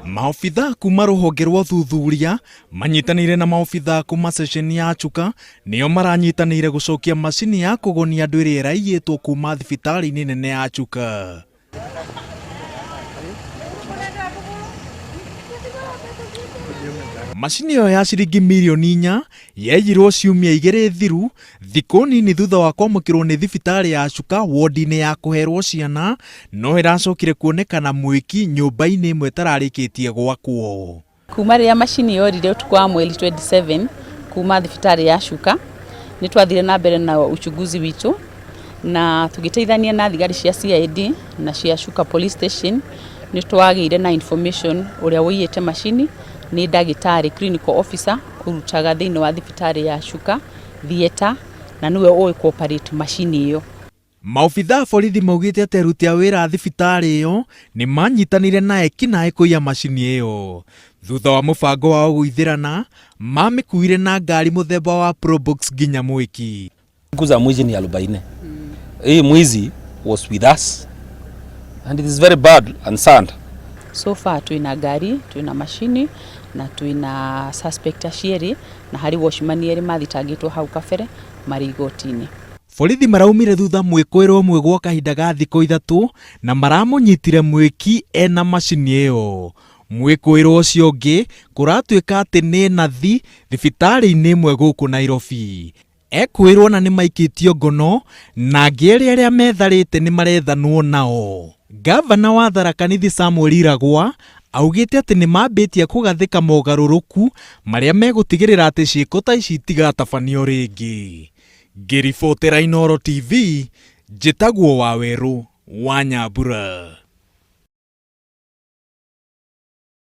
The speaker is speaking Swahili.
Maofitha kuma ruhonge rwa thuthuria manyitanire na maofitha kuma sesheni ya Chuka nio maranyitanire gucokia macini ya kugonia andu iria iraiyitwo kuma thibitari-ini nene ya Chuka. Macini yo ya ciringi mirioni 4 yeyirwo ciumia 2 thiru thikũ nini thutha wa kwamũkĩrwo nĩ thibitari ya Chuka wodi-inĩ ya kũherwo ciana, no ĩracokire kuonekana mwĩki nyũmba-inĩ ĩmwe ĩtararĩkĩtie gwakwo. Kuma rĩrĩa macini yorire ũtukũ wa mweri 27 kuma thibitari ya Chuka nĩ twathire na mbere na uchunguzi witũ na tũgĩteithania na thigari cia CID na cia Chuka police station nĩ twagĩire na information ũrĩa wĩiyĩte macini ni ndagĩtarĩ clinical officer urutaga thĩinĩ wa thibitari ya Chuka theater na niwe ũĩ cooperate macini iyo. Maofitha borithi maugĩte atĩ aruti a wĩra a thibitari iyo nĩ manyitanire na ekinaĩ kũiya macini iyo. Thutha wa mũbango wa gũithĩrana mamĩkuire na ngari mũthemba wa Probox nginya mwĩki. Kuza mwizi ni 40. Hii mwizi was with us and it is very bad and sad. So far tuina gari, tuina mashini na tuina suspect acieri na hari washman eri mathitangitwo hau kabere mari igoti-ini. Borithi maraumire thutha mwĩkũĩrwo mwe gwa kahinda ga thikũ 3 na maramũnyitire mwĩki ena macini ĩyo. Mwĩkũĩrwo ũcio ũngĩ kũratuĩka atĩ nĩ nathi thibitari-inĩ ĩmwe gũkũ Nairobi. Ekwĩrwo na nĩ maikĩtio ngono na angĩ arĩa metharĩte nĩ marethanwo nao. Gavana wa Tharaka Nithi Samuel Iragwa augĩte atĩ nĩ mambĩtie kũgathĩka mogarũrũku marĩa megũtigĩrĩra atĩ ciĩko ta ici itigatabanio rĩngĩ. Ngĩribotera Inooro TV, njĩtagwo Wawerũ wa Nyambura.